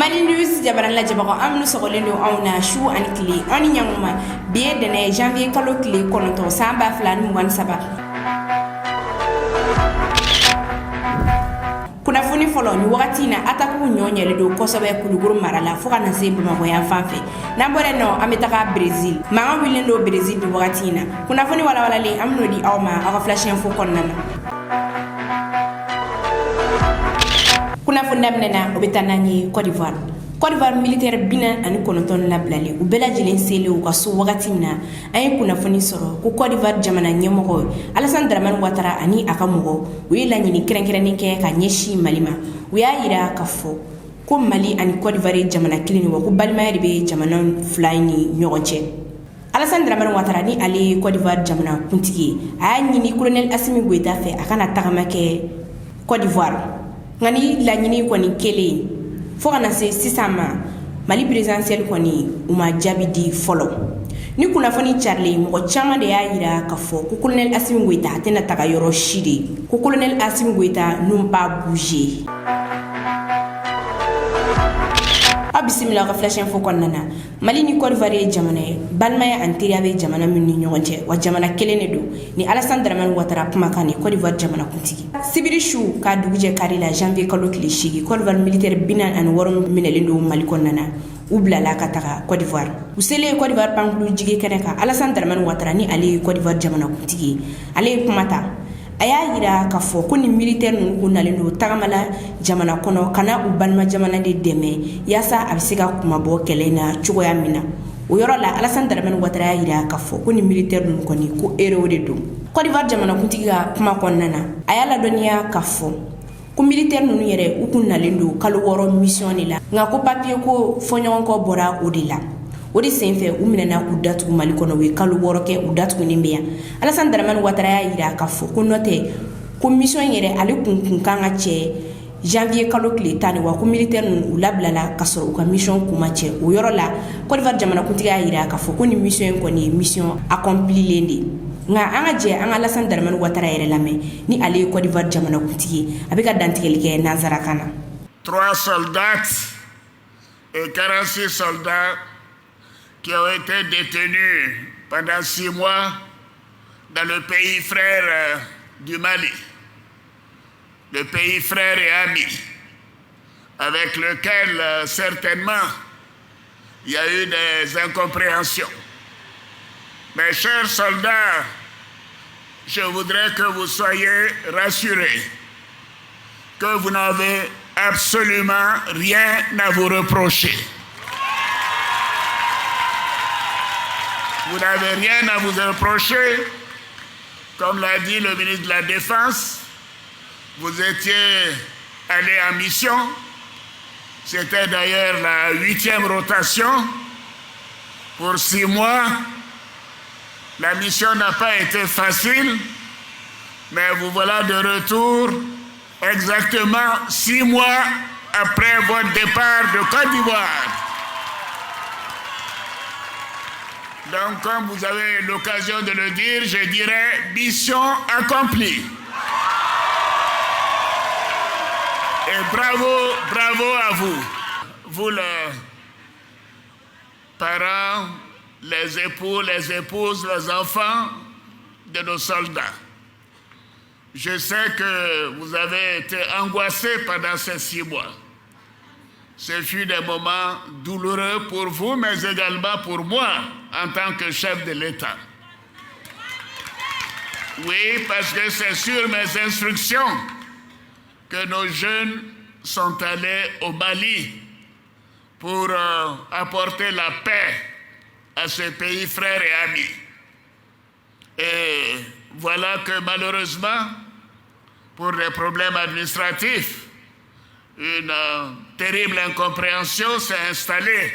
Mali News jabaran la jabago amnu sogolendo awna shu an kli ani nyanguma biye dene janvier kalo kli kononto samba flan mugan saba kuna funi folo ni wakati na ataku nyonyele do kosobe kuluguru marala fuka na sembu magoya fanfe na bore no ametaka Brazil manga wilendo Brazil ni wakati na kuna funi wala le amno di awma aka flash info konnana kuna funda mnena obetana ni Côte d'Ivoire militaire bina ani kononton la blale u bela jilen sele u ka so wakati mina ay kuna funi soro ko Côte d'Ivoire jamana nyemogo Alassane Dramane Ouattara ani akamugo u yela nyini krenkreni ke ka nyeshi malima u ya yira ka fo ko Mali ani Côte d'Ivoire jamana kilini wa ko balma be jamana flyni nyogonche Alassane Dramane Ouattara ni ali Côte d'Ivoire jamana kuntigi ay nyini colonel Assimi Goïta fe akana tagama ke Côte d'Ivoire ngani la nyini ko ni kele fo kana se sisama Mali presidentiel ko ni uma jabidi follow ni kuna foni Charlie mo chama de yira ka fo ko colonel Assimi Goïta tena taka yoro shiri ko colonel Assimi Goïta numpa bouger bismillah ka flash info konnana Mali ni Côte d'Ivoire jamana balmaya antiria be jamana minni nyonte wa jamana kelene do ni Alassane Dramane Ouattara kuma kani Côte d'Ivoire jamana kuntigi sibiri shu ka duguje karila janvier kalo klishigi Côte d'Ivoire militaire binan an worom minelindo Mali konnana ubla la kataka Côte d'Ivoire usele Côte d'Ivoire pankulu jige keneka Alassane Dramane Ouattara ni ali Côte d'Ivoire jamana kuntigi ale kumata aya yira ka fo ko ni militaire nun kunalendo tagamala jamana kono kana u balma jamana de deme yasa abisiga kuma bo kelena chugoya mina o yoro la Alassane Dramane Ouattara yira ka fo ko ni militaire nun koni ko ero de do Côte d'Ivoire jamana kuntiga kuma konnana aya la doniya ka fo ko militaire nun yere u kunalendo kalo woro mission ni la nga ko papier ko fonyon ko bora odila odi senfe uminana udatu Mali kono we kalu woroke udatu nimbeya Alassane Dramane Ouattara yira ka fo ko note ko mission yere ale kun kanga che janvier kalo kle tani wa ko militaire nun ulablala kasoro ko mission kuma che o yoro la Côte d'Ivoire jamana kuntiga yira ka fo ko ni mission ko ni mission accompli lendi nga anga je anga Alassane Dramane Ouattara yere lame ni ale Côte d'Ivoire jamana kuntigi abika dantikelike nazara kana 3 soldats et 46 soldats qui ont été détenus pendant 6 mois dans le pays frère du Mali, le pays frère et ami, avec lequel certainement il y a eu des incompréhensions. Mes chers soldats, je voudrais que vous soyez rassurés, que vous n'avez absolument rien à vous reprocher. Vous n'avez rien à vous reprocher. Comme l'a dit le ministre de la Défense, vous étiez allé en mission. C'était d'ailleurs la 8e rotation pour 6 mois. La mission n'a pas été facile, mais vous voilà de retour exactement 6 mois après votre départ de Côte d'Ivoire. Donc, comme vous avez l'occasion de le dire, je dirais mission accomplie. Et bravo à vous. Vous, les parents, les époux, les épouses, les enfants de nos soldats. Je sais que vous avez été angoissés pendant ces 6 mois. Ce fut des moments douloureux pour vous, mais également pour moi, en tant que chef de l'État. Oui, parce que c'est sur mes instructions que nos jeunes sont allés au Mali pour apporter la paix à ce pays frère et ami. Et voilà que malheureusement, pour des problèmes administratifs, une terrible incompréhension s'est installée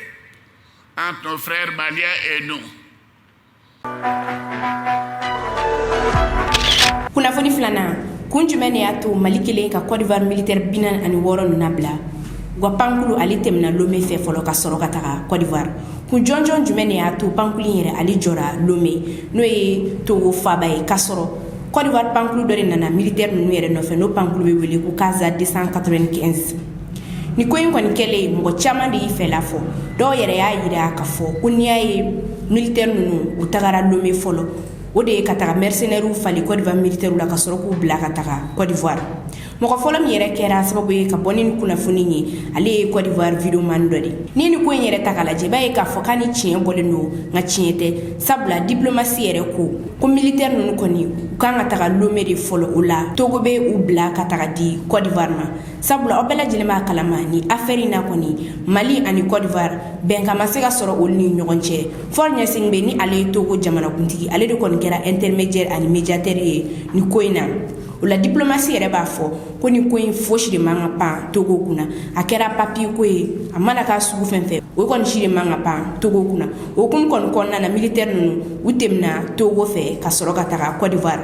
entre nos frères maliens et nous. Kuna foni flana kunjumene yato Mali kelen ka Côte d'Ivoire militaire binan ani woro nabla gwa pankulu ali temna lome fe folo ka soro ka taga Côte d'Ivoire kun jonjon jumene yato pankulu yere ali jora lome no e togo faba e ka soro Côte d'Ivoire pankulu dore nana militaire nu yere no fe no pankulu be wele ku kaza 295 ni ko in kɔni kɛlen mɔgɔ caman de y'i fɛla fɔ dɔw yɛrɛ y'a yira k'a fɔ ko n'i y'a ye militaire ninnu u tagara Lomé fɔlɔ o de ye ka taga mercenaires fali Côte d'Ivoire militaires la ka sɔrɔ k'u bila ka taga Côte d'Ivoire mɔgɔ fɔlɔ min yɛrɛ kɛra sababu ye ka bɔ ni kunnafoni ye ale ye Côte d'Ivoire videoman dɔ de ni ni ko in yɛrɛ ta k'a lajɛ b'a ye k'a fɔ k'a ni tiɲɛ bɔlen don nka tiɲɛ tɛ sabula diplomatie yɛrɛ ko militaire ninnu kɔni u kan ka taga Lomé de fɔlɔ o la Togo bɛ u bila ka taga di Côte d'Ivoire ma sabula aw bɛɛ lajɛlen b'a kalama ni affaire in na kɔni Mali ani Côte d'Ivoire bɛnkan ma se ka sɔrɔ olu ni ɲɔgɔn cɛ Faure Gnassingbé ni ale ye Togo jamanakuntigi ale de kɔni kɛra intermédiaire ani médiateur ye ni ko in na o la diplomatie yɛrɛ b'a fɔ ko ni ko in fosi de man ka pan Togo kunna a kɛra papier ko ye a mana k'a sugu fɛn fɛn o kɔni si de man ka pan Togo kunna o kun kɔni kɔnɔna na militaire ninnu u tɛmɛna Togo fɛ ka sɔrɔ ka taga Côte d'Ivoire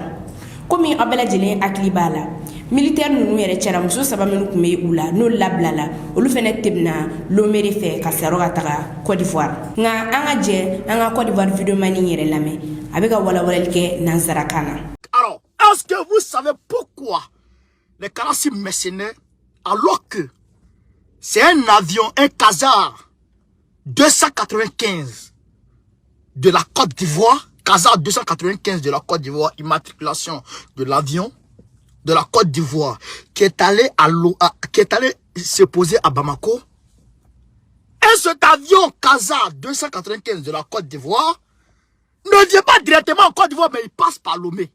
komi aw bɛɛ lajɛlen hakili b'a la militaire ninnu yɛrɛ cɛla muso 3 minnu tun bɛ u la n'olu labilala olu fana tɛmɛna Lomé de fɛ ka sɔrɔ ka taga Côte d'Ivoire nka an ka jɛ an ka Côte d'Ivoire videoman yɛrɛ lamɛn a bɛ ka walawalali kɛ nansarakan na. Alors, est-ce que vous savez pourquoi les Karassi mercenaires, alors que c'est un avion, un Kazar 295 de la Côte d'Ivoire, Kazar 295 de la Côte d'Ivoire, immatriculation de l'avion de la Côte d'Ivoire, qui est allé se poser à Bamako, et cet avion Kazar 295 de la Côte d'Ivoire ne vient pas directement en Côte d'Ivoire, mais il passe par Lomé.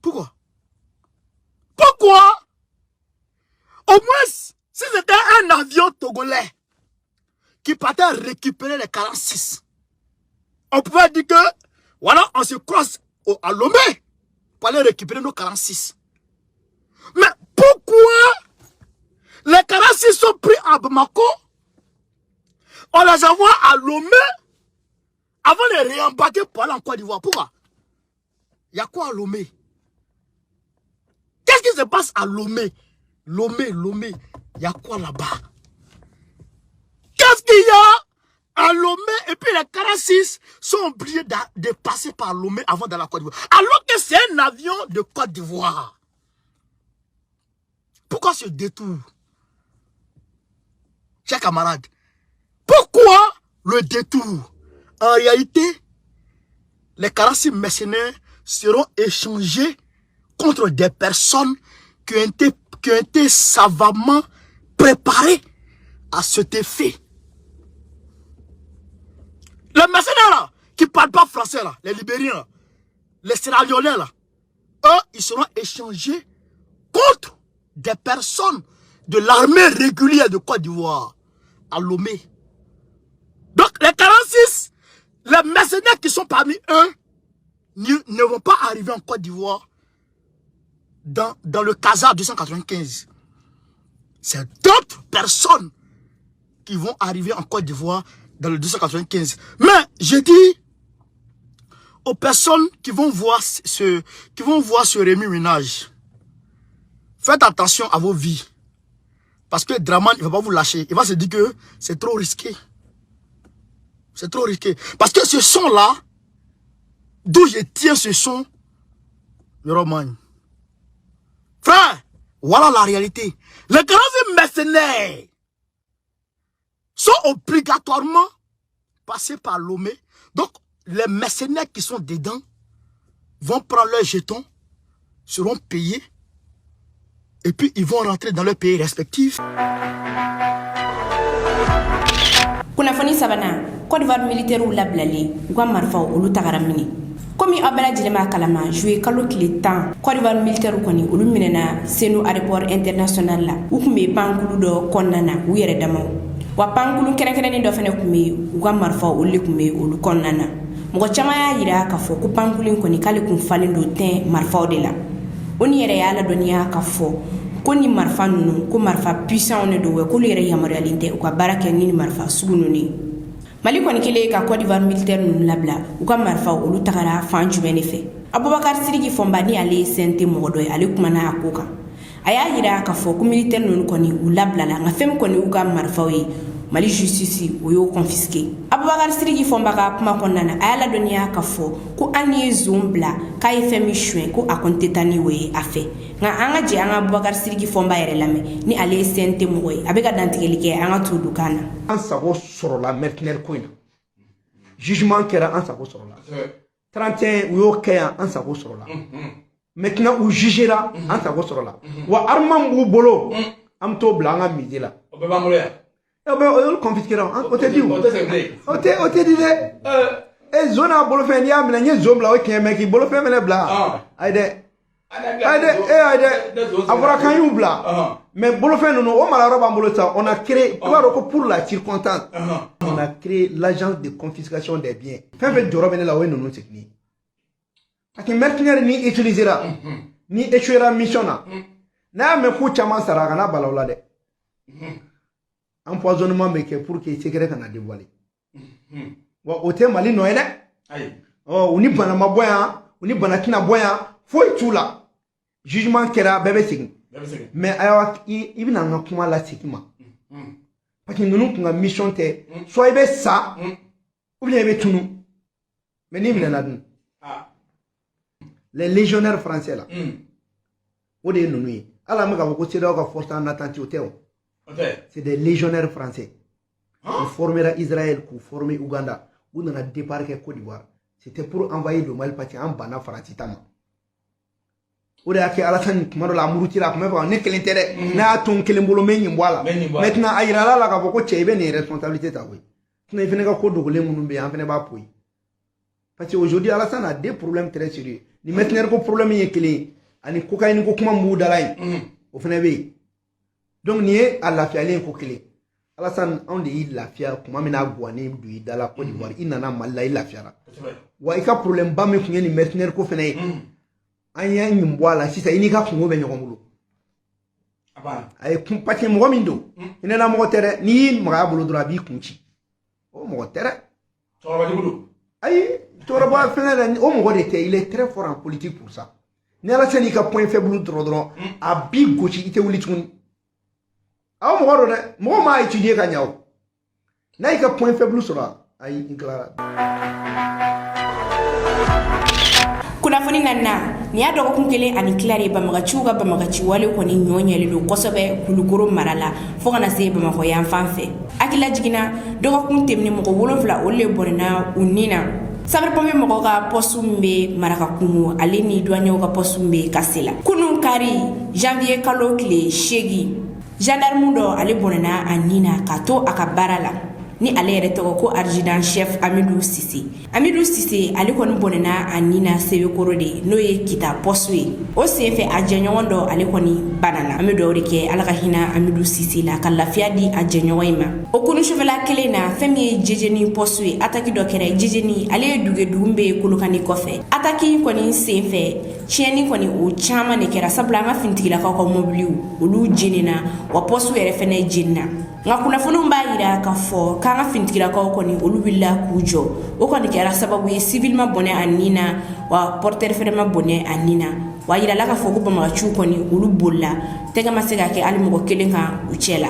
Pourquoi? Pourquoi? Au moins, si c'était un avion togolais qui partait récupérer les 46, on pouvait dire que, voilà, on se croise à Lomé pour aller récupérer nos 46. Mais pourquoi les 46 sont pris à Bamako? On les envoie à Lomé avant de les réembarquer pour aller en Côte d'Ivoire. Pourquoi? Il y a quoi à Lomé? Qu'est-ce qui se passe à Lomé? Lomé, il y a quoi là-bas? Qu'est-ce qu'il y a à Lomé? Et puis les 46 sont obligés de passer par Lomé avant d'aller à Côte d'Ivoire. Alors que c'est un avion de Côte d'Ivoire. Pourquoi ce détour? Chers camarades, pourquoi le détour? En réalité, les 46 mercenaires seront échangés contre des personnes qui ont été savamment préparées à cet effet. Les mercenaires là, qui ne parlent pas français là, les Libériens là, les Sierra Leonais là, eux, ils seront échangés contre des personnes de l'armée régulière de Côte d'Ivoire, à Lomé. Donc les 46, les mercenaires qui sont parmi eux, ne vont pas arriver en Côte d'Ivoire dans le Kazar 295. C'est d'autres personnes qui vont arriver en Côte d'Ivoire dans le 295. Mais je dis aux personnes qui vont voir ce remue-ménage, faites attention à vos vies. Parce que Draman, il ne va pas vous lâcher. Il va se dire que c'est trop risqué. C'est trop risqué. Parce que ce son-là, d'où je tiens ce son, le Romagne. Frère, voilà la réalité. Les grands mercenaires sont obligatoirement passés par Lomé. Donc, les mercenaires qui sont dedans vont prendre leurs jetons, seront payés, et puis ils vont rentrer dans leur pays respectif. Kunnafoni sabana Côte d'Ivoire militaire lablali u ka marifaw olu tagara mini komi aw bɛɛ lajɛlen b'a kalama juillet kalo tile 10 Côte d'Ivoire militaire kɔni olu minɛna Seno aéroport international la u kun bɛ pankulu dɔ kɔnɔna na u yɛrɛ damaw wa pankulu kɛrɛnkɛrɛnnen dɔ fana kun bɛ u ka marifaw olu de kun bɛ olu kɔnɔna na mɔgɔ caman y'a yira k'a fɔ ko pankulu in kɔni k'ale kun falen don tɛn marifaw de la o ni yɛrɛ y'a ladɔnniya k'a fɔ ko ni marifa ninnu ko marifa puissant ne do we ko yɛrɛ yamaruyalen tɛ u ka baara kɛ ni marifa sugu ninnu Mali kɔni kelen ka Côte d'Ivoire militaire ninnu labila u ka marifaw olu tagara fan jumɛn de fɛ Abubakar Sidiki Fɔnba ni ale ye CNT mɔgɔ dɔ ye ale kumana a ko kan a y'a yira k'a fɔ ko militaire ninnu kɔni u labilala nka fɛn min kɔni u ka marifaw ye Mali justice o y'o confisqué Abubakar Siriki fomba ka kuma konnana ayala doniya ka fo ko ani zumbla kay femi chwe ko akonte tani we afe nga anga je anga Abubakar Siriki fomba yere lame ni ale sente moy abeka dantigeli ke anga tudu kana an sago soro la mercenaire koina jugement kera an sago soro la 31 uyo kaya an sago soro la maintenant u jugera an sago soro la wa armam bu bolo am to blanga midi la Obeba mole eh ben on confisquera on te dit on te dit zona bolo fe ya mina nye zombla o ke meki bolo fe mele bla aide avora kan yu bla mais bolo fe non o mala roba bolo ça on a créé pour la circonstance on a créé l'agence de confiscation des biens fait joro bene la o non tekni aki mercenaire ni utilisera ni échouera mission na me ku chama saraka na balawla de empoisonnement mais que pour que secret kana dévoiler wa ote mali no ene oh uni bana maboya uni bana kina boya foi tula jugement kera bebe sign mais ayawa ibina nga kuma la sikima parce que nous kunga mission te soit ibe ça ou bien ibe tunu mais ni mina nadun les légionnaires français là o de nunu ala maka ko tira ka force en attente au théo c'est des légionnaires français qui formera Israël, qui former Ouganda, où on a débarqué Côte d'Ivoire. C'était pour envoyer le mal parti en Bana Faratitama. Où est-ce que Alassane Kumaro la Mourouti la Kumaro on est quel intérêt n'a ton Kelembolo Meni Mwala. Maintenant Aïrala la Kaboko Tchèbe n'est responsabilité ta oui. Tu n'as fait que de Moulumbe en fait pas pour. Parce qu'aujourd'hui Alassane a des problèmes très sérieux. Ni maintenant le problème est qu'il est ani cocaïne ko kuma Moudalaï. Au final donc ni à la fiale ko kele Alassane on de la fia kuma mina gwane du dans la Côte d'Ivoire il nana malla il la fiara wa ika problème ba me kunye ni mercenaire ko fene anya nyimbo la sisa ini ka kungo be nyokomulo abana ay kum pati mo mindo ina na mo tere ni ma bulu dura bi kunchi o mo tere toroba dibudu ay toroba fene o mo de te il est très fort en politique pour ça ni Alassane ka point faible drodron a bi gochi ite wuli tun aw mo waro de mo ma étudier ka nyaw nay ka point faible sura ay inclara kuna foni nanna ni ya dogo kunkele ani clare bamagachi wale ko ni nyonyele do kosobe kulukoro marala fo kana se bamako yan fanfe akila jigina dogo kuntemni mo ko wolofla olle borna unina sabar pombe mo ka posumbe maraka kumu ale ni douane ka posumbe kasela kunun kari janvier kalo clé shegi gendarme do ale bonana anina kato akabarala ni ale yere togo ko adjudant chef Amidou Cissé ale kon bonana anina sebe korode no ye kita poswe o sefe ajenyon do ale koni banana Amidou rike ala ka hina Amidou Cissé la kalafia di ajenyon ma o kunu chevela kelena femi jejeni poswe ataki do kere jejeni ale duge dumbe kulukani kofe ataki koni sefe chieni koni o chama ne kera sabla ma fintigila ka ko mobiliu olu jenina wa poswe yere fene jenna nga kuna funu mba ira ka fo kanga fintikira ka koni olubilla kujo o koni kera sababu ye civil ma bonne anina wa porter ferma bonne anina wa ira la ka fo ko bama chu koni olubulla tega masega ke ali mo kelenga uchela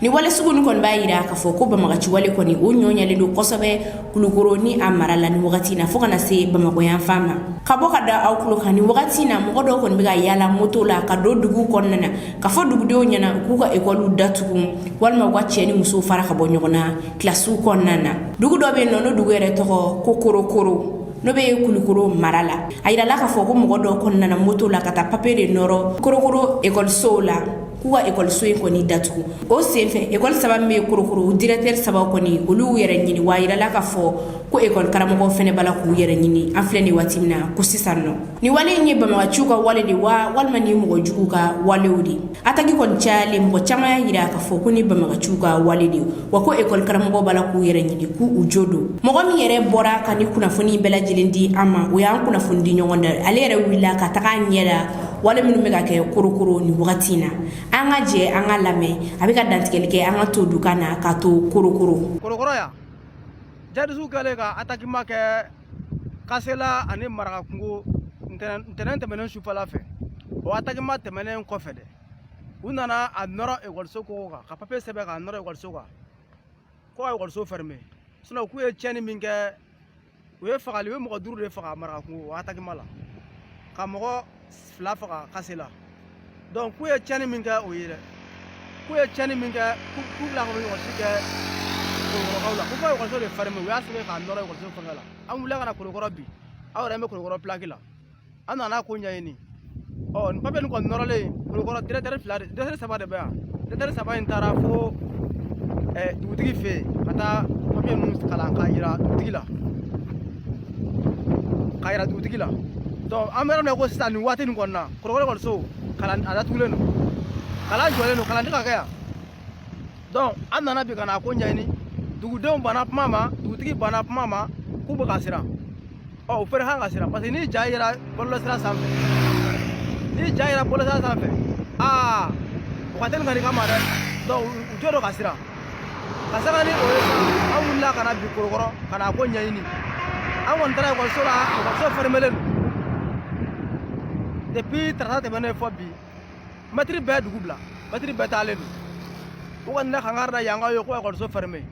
ni wale sugunu kon ba ira ka fo ko bama chu wale koni o nyonya le do kosobe kulukoro ni amarala ni wakati na fo kana se bama ko yan fama kaboka da aw kulukani wakati na mo do kon biga yala moto la ka do dugu konnana ka fo dugu do nyana ku ka ekolu datukum walma wacce ni muso fara ka bo nyogona klasu konnana dugu do be nono dugu ere to ko korokoro no be kulukoro marala ayira la ka fo ko mo do konnana moto la kata papere noro korokoro ekol sola kuwa école soy ko ni datu o sefe école saba me kurukuru directeur saba ko ni olu yere nyini wa ira la ka fo ko école karamo fene bala ku yere nyini afleni watimna ko sisanno ni wale nyi bama wachuka wale di wa walma ni mo juka wale udi ataki kon chale mo chama ya ira ka fo ko ni bama wachuka wale di wa ko école karamo bala ku yere nyini ku ujodo mo mi yere bora kan ni kuna foni bela jilindi ama o ya kuna fundi nyonda ale yere willa ka taka nyera wale minu mega ke kurukuru ni wakatina anga je anga lame abika dantikeli ke anga to dukana ka to kurukuru ya jadi su kale ka ataki make kasela ani maraka kungo ntenen temenen su fala fe o ataki ma temenen ko fede unana a noro e golso ko ka pape sebe ka noro e golso ko e golso fermé sinon ku ye tiɲɛni min kɛ u ye fagali u ye mɔgɔ 5 de faga Marakakungo o attaquement la ka mɔgɔ 2 faga Kassé la donc ku ye tiɲɛni min kɛ o ye dɛ ku ye tiɲɛni min kɛ ku bila ko ɲɔgɔn si kɛ Kolokɔrɔkaw la ko fɔ ekɔliso de fermé u y'a sɛbɛn k'a nɔrɔ ekɔliso fɛngɛ la an wulila ka na Kolokɔrɔ bi aw yɛrɛ bɛ Kolokɔrɔ plaque la an nana ko ɲɛɲini nin papier nin kɔni nɔrɔlen Kolokɔrɔ directeur 3 de bɛ yan directeur 3 in taara fo dugutigi fɛ yen ka taa papier ninnu kalan k'a yira dugutigi la donc an bɛ yɔrɔ min na ko sisan nin waati nin kɔni na Kolokɔrɔ ekɔliso kalan a datugulen don kalan jɔlen don kalan tɛ ka kɛ yan donc an nana bi ka na ko ɲɛɲini dugudenw banna kuma ma dugutigi banna kuma ma k'u bɛ ka siran u fɛnɛ kan ka siran parce que ni ja yera bɔlɔlɔsira sanfɛ u ka teli ka nin kama dɛ donc u t'o dɔn ka siran ka saga ni o ye an wulila ka na bi Kolokɔrɔ ka na ko ɲɛɲini an kɔni taara ekɔliso la ekɔliso fermelen don depuis tarata tɛmɛnen fɔ bi mɛtiri bɛɛ dugu bila mɛtiri bɛɛ taalen don u kɔni ne kangari da yankaw ye ko ekɔliso fermé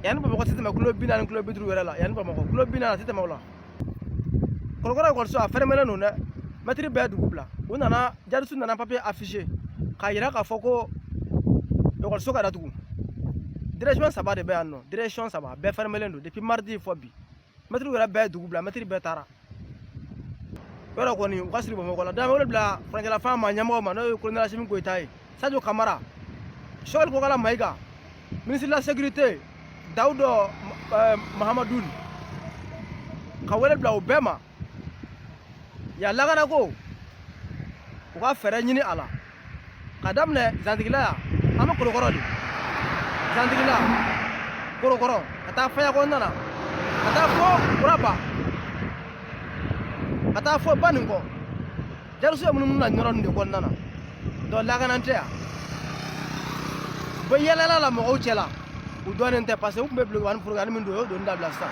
yanni Bamakɔ tɛ tɛmɛ kilo 40 kilo 50 wɛrɛ la yanni Bamakɔ kilo 40 a tɛ tɛmɛ o la Kolokɔrɔ ekɔliso a fermelen don dɛ mɛtiri bɛɛ dugu bila u nana jadisiw nana papier affiché k'a yira k'a fɔ ko ekɔliso ka datugu direction 3 de bɛ yan nɔ direction 3 bɛɛ fermelen don depuis mardi fɔ bi mɛtiriw yɛrɛ bɛɛ dugu bila mɛtiri bɛɛ taara yɔrɔ kɔni u ka siri Bamakɔ la dama wele bila furancɛlafan ma ɲɛmɔgɔ ma n'o ye colonel Assimi Goïta ye Sadio Kamara Choguel Kokala Maïga ministre de la sécurité Daoudo Mahamadoun ka wele bila u bɛɛ ma ya lakana ko u ka fɛɛrɛ ɲini a la ka daminɛ zantigila yan an bɛ Kolokɔrɔ de zantigila Kolokɔrɔ ka taa Faya kɔnɔna na ka taa fɔ Buraba ka taa fɔ Baninkɔ jadisiw ye munumunu na yɔrɔ nin de kɔnɔna na donc lakana tɛ yan u bɛ yɛlɛla la mɔgɔw cɛ la u dɔnnen tɛ parce que u tun bɛ bilenman furugani min don o y'o doni dabila sisan.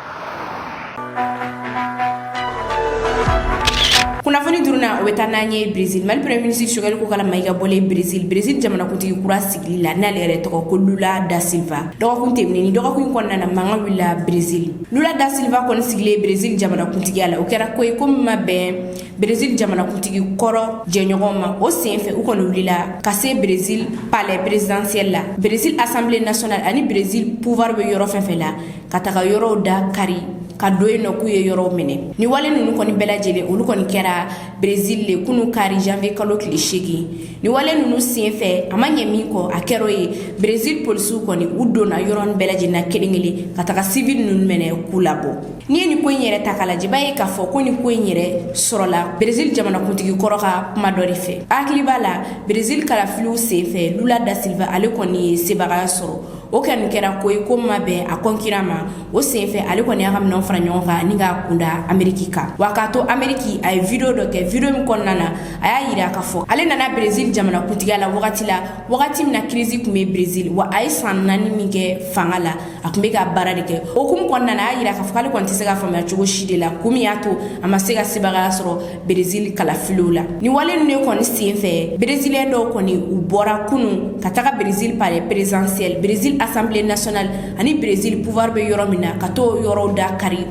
kunnafoni duruna o bɛ taa n'an ye Brésil Mali premier ministre Choguel Kokala Maïga bɔlen Brésil jamanakuntigi kura sigili la n'ale yɛrɛ tɔgɔ ko Lula da Silva dɔgɔkun tɛmɛnen ni dɔgɔkun kɔnɔna na mankan wulila Brésil Lula da Silva kɔni sigilen Brésil jamanakuntigiya la o kɛra ko ye ko min ma bɛn Brésil jamanakuntigi kɔrɔ jɛɲɔgɔn ma o senfɛ u kɔni wulila ka se Brésil palais présidentiel la Brésil assemblée nationale ani Brésil pouvoir bɛ yɔrɔ fɛn fɛn la ka taga yɔrɔw da kari ka do yen nɔ k'u ye yɔrɔw minɛ ni wale ninnu kɔni bɛɛ lajɛlen olu kɔni kɛra Brésil le kunu kari janvier kalo tile 8 ni wale ninnu senfɛ a ma ɲɛ min kɔ a kɛra ye Brésil polisiw kɔni u donna yɔrɔnin bɛɛ lajɛlen na kelen ka taga civil ninnu minɛ k'u labɔ ni ye ni ko in yɛrɛ ta k'a lajɛ b'a ye k'a fɔ ko ni ko in yɛrɛ sɔrɔla Brésil jamanakuntigi kɔrɔ ka kuma dɔ de fɛ hakili b'a la Brésil kalafiliw senfɛ Lula da Silva ale kɔni ye sebagaya sɔrɔ o kɔni kɛra ko ye ko ma bɛn a concurrent ma o senfɛ ale kɔni y'a ka minɛnw fara ɲɔgɔn kan ni ka kunda Amérique kan wa k'a to Amérique a ye video dɔ kɛ video min kɔnɔna na a y'a yira k'a fɔ ale nana Brésil jamanakuntigiya la wagati min na crise tun bɛ Brésil wa a ye san 4 min kɛ fanga la a tun bɛ ka baara de kɛ o hukumu kɔnɔna na a y'a yira k'a fɔ k'ale kɔni tɛ se ka faamuya cogo si de la kun min y'a to a ma se ka sebagaya sɔrɔ Brésil kalafiliw la ni wale ninnu kɔni senfɛ Brésilien dɔw kɔni u bɔra kunun ka taga Brésil palais présidentiel Brésil assemblée nationale ani Brésil pouvoir bɛ yɔrɔ min na ka t'o yɔrɔw da kari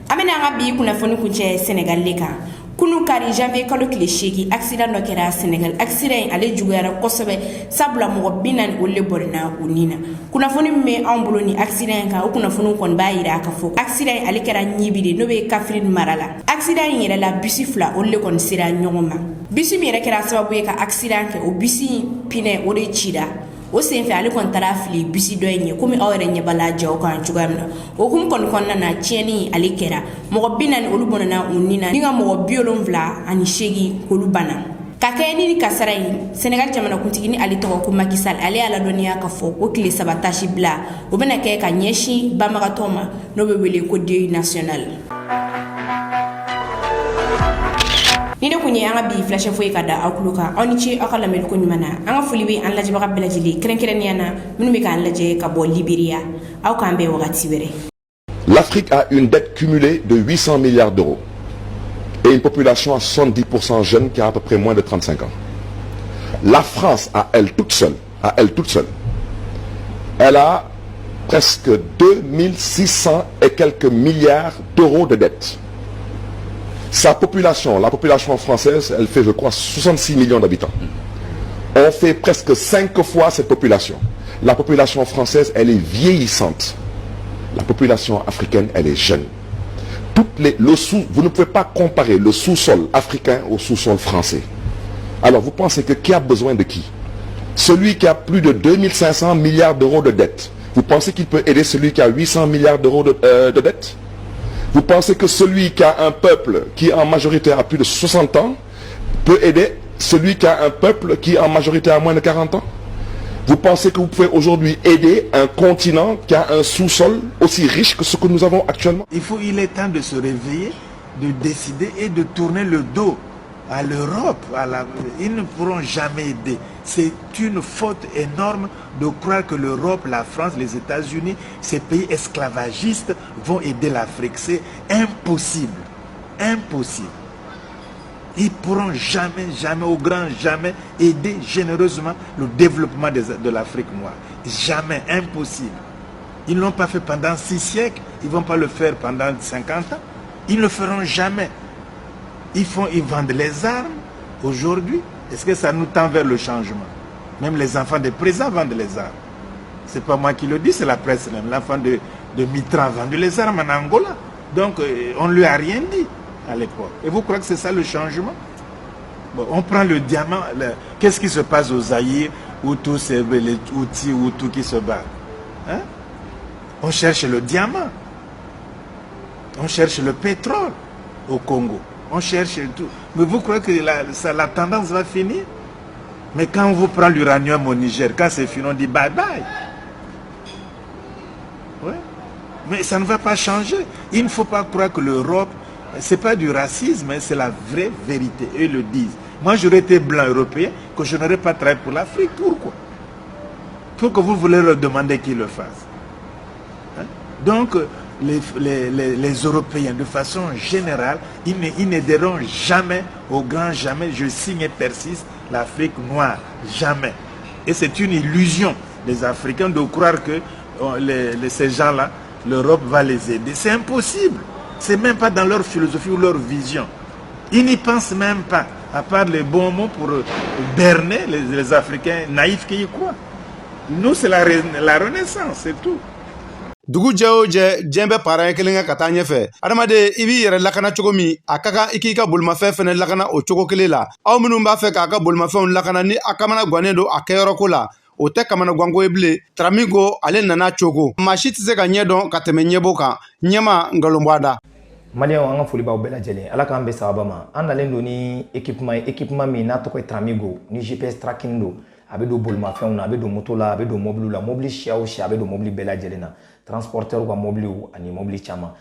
an bɛna an ka bi kunnafoni kuncɛ Sénégal le kan kunu kari janvier kalo tile 8 accident dɔ kɛra Sénégal accident ale juguyara kosɛbɛ sabula mɔgɔ 40 olu le bɔrɛna u ni na kunnafoni min bɛ anw bolo ni accident kan o kunnafoni kɔni b'a yira k'a fɔ accident ale kɛra Ɲibi de n'o bɛ Kaffrine mara la accident in yɛrɛ la bisi 2 olu le kɔni sera ɲɔgɔn ma bisi min yɛrɛ kɛra sababu ye ka accident kɛ o bisi pinɛ o de cira o senfɛ ale kɔni taara fili bisi dɔ in ye komi aw yɛrɛ ɲɛ b'a la jaw kan cogoya min na o hukumu kɔni kɔnɔna na tiɲɛni ale kɛra mɔgɔ 40 olu bɔnna u ni na ni ka mɔgɔ 78 k'olu banna ka kɛ ni kasara in Sénégal jamanakuntigi ni ale tɔgɔ ko Macky Sall ale y'a ladɔnniya ka fɔ ko tile 3 tasi bila o bɛna kɛ ka ɲɛsin banbagatɔ ma n'o bɛ wele ko deuil national. ni ne kun ye an ka bi flash info ye ka da aw tulo kan aw ni ce aw ka lamɛnni ko ɲuman na an ka foli bɛ an lajɛbaga bɛɛ lajɛlen kɛrɛnkɛrɛnnenya na minnu bɛ k'an lajɛ ka bɔ Libéria aw k'an bɛn wagati wɛrɛ. L'Afrique a une dette cumulée de 800 milliards d'euros et une population à 70% jeune qui a à peu près moins de 35 ans. La France, à elle toute seule, Elle a presque 2600 et quelques milliards d'euros de dettes. Sa population, la population française, elle fait, je crois, 66 millions d'habitants. On fait presque 5 fois cette population. La population française, elle est vieillissante. La population africaine, elle est jeune. Vous ne pouvez pas comparer le sous-sol africain au sous-sol français. Alors, vous pensez que qui a besoin de qui? Celui qui a plus de 2500 milliards d'euros de dettes, vous pensez qu'il peut aider celui qui a 800 milliards d'euros de dettes? Vous pensez que celui qui a un peuple qui en majorité a plus de 60 ans peut aider celui qui a un peuple qui en majorité a moins de 40 ans? Vous pensez que vous pouvez aujourd'hui aider un continent qui a un sous-sol aussi riche que ce que nous avons actuellement? Il est temps de se réveiller, de décider et de tourner le dos à l'Europe. Ils ne pourront jamais aider. C'est une faute énorme de croire que l'Europe, la France, les États-Unis, ces pays esclavagistes vont aider l'Afrique. C'est impossible. Impossible. Ils ne pourront jamais, jamais, au grand jamais, aider généreusement le développement de l'Afrique noire. Jamais, impossible. Ils ne l'ont pas fait pendant 6 siècles, ils ne vont pas le faire pendant 50 ans. Ils ne le feront jamais. Ils vendent les armes aujourd'hui. Est-ce que ça nous tend vers le changement? Même les enfants des présents vendent les armes. Ce n'est pas moi qui le dis, c'est la presse même. L'enfant de Mitterrand vendait les armes en Angola. Donc on ne lui a rien dit à l'époque. Et vous croyez que c'est ça le changement? Bon, on prend le diamant. Qu'est-ce qui se passe aux Zaïre où tous ces les outils ou tout qui se battent, hein? On cherche le diamant. On cherche le pétrole au Congo. On cherche tout. Mais vous croyez que la tendance va finir? Mais quand on vous prend l'uranium au Niger, quand c'est fini, on dit bye bye. Ouais. Mais ça ne va pas changer. Il ne faut pas croire que l'Europe, ce n'est pas du racisme, c'est la vraie vérité. Eux le disent. Moi, j'aurais été blanc européen, que je n'aurais pas travaillé pour l'Afrique. Pourquoi? Pour que vous voulez leur demander qu'ils le fassent. Hein? Donc, les Européens, de façon générale, ils n'aideront jamais, au grand jamais, je signe et persiste, l'Afrique noire. Jamais. Et c'est une illusion des Africains de croire que ces gens-là, l'Europe va les aider. C'est impossible. C'est même pas dans leur philosophie ou leur vision. Ils n'y pensent même pas, à part les bons mots pour berner les Africains naïfs qui y croient. Nous, c'est la Renaissance, c'est tout. Dugu jao je jembe para kelenga katanye fe adamade ibi yere lakana chogo mi akaka ikika bulma fe fene lakana o chogo kelela aw minnu b'a fɛ k'a ka bulma fɛnw lakana ni akamana gwanen do a kɛyɔrɔ ko la o tɛ kamana gwango ye bile Tramigo ale nana chogo maa si tɛ se ka ɲɛ dɔn ka tɛmɛ ɲɛbo kan ɲɛma ngalonbɔda Malien an ka foli b'aw bɛɛ lajɛlen ala k'an bɛ sababa ma an nalen do ni équipement min n'a tɔgɔ ye Tramigo ni GPS tracking do a bɛ don bolimafɛnw na a bɛ don moto la a bɛ don mobile la mobile siya o siya a bɛ don mobile bɛɛ lajɛlen na transporteur ka mobile ani mobile caman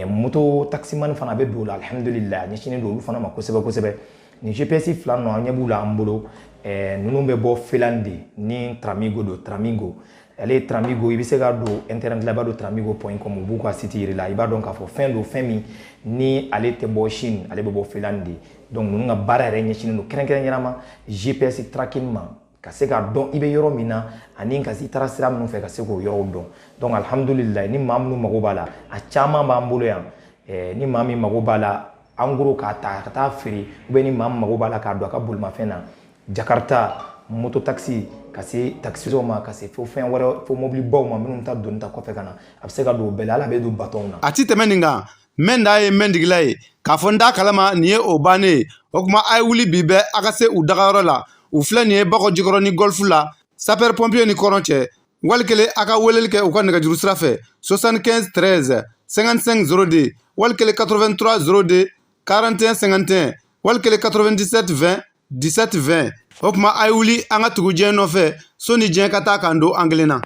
moto taximan fana bɛ don la alhamdulillah ɲɛsinnen don olu fana ma kosɛbɛ kosɛbɛ ni GPS fila ninnu an ɲɛ b'u la an bolo ninnu bɛ bɔ Finlande de ni Tramigo do Tramigo ale ye Tramigo i bɛ se ka don internet la i b'a don tramigo.com u b'u ka site yiri la i b'a dɔn k'a fɔ fɛn do fɛn min ni ale tɛ bɔ Chine ale bɛ bɔ Finlande de donc ninnu ka baara yɛrɛ ɲɛsinnen don kɛrɛnkɛrɛnnenya ma GPS tracking ma ka se ka dɔn i bɛ yɔrɔ min na ani ka se i taara sira minnu fɛ ka se k'o yɔrɔw dɔn donc alhamdulillah ni maa minnu mago b'a la a caman b'an bolo yan ni maa min mago b'a la en gros k'a ta ka taa feere ou bien ni maa min mago b'a la k'a don a ka bolimafɛn na Jakarta moto taxi ka se taxiso ma ka se fo fɛn wɛrɛ fo mobili baw ma minnu ta donni ta kɔfɛ ka na a bɛ se ka don o bɛɛ la ala bɛ don bateau na a ti tɛmɛ nin kan mɛn da ye mɛn digila ye k'a fɔ n da kalama nin ye o bannen ye o kuma a ye wuli bi bɛɛ a ka se u dagayɔrɔ la u filɛ nin ye Bakɔ Jikɔrɔ ni golf la sapeur pompier ni kɔrɔn cɛ wali kelen a ka weleli kɛ u ka nɛgɛjuru sira fɛ 75 13 55 02 wali kelen 83 02 41 51 wali kelen 97 20 17 20 o kuma a ye wuli an ka tugu diɲɛ nɔfɛ soni diɲɛ ka taa k'an don an kelen na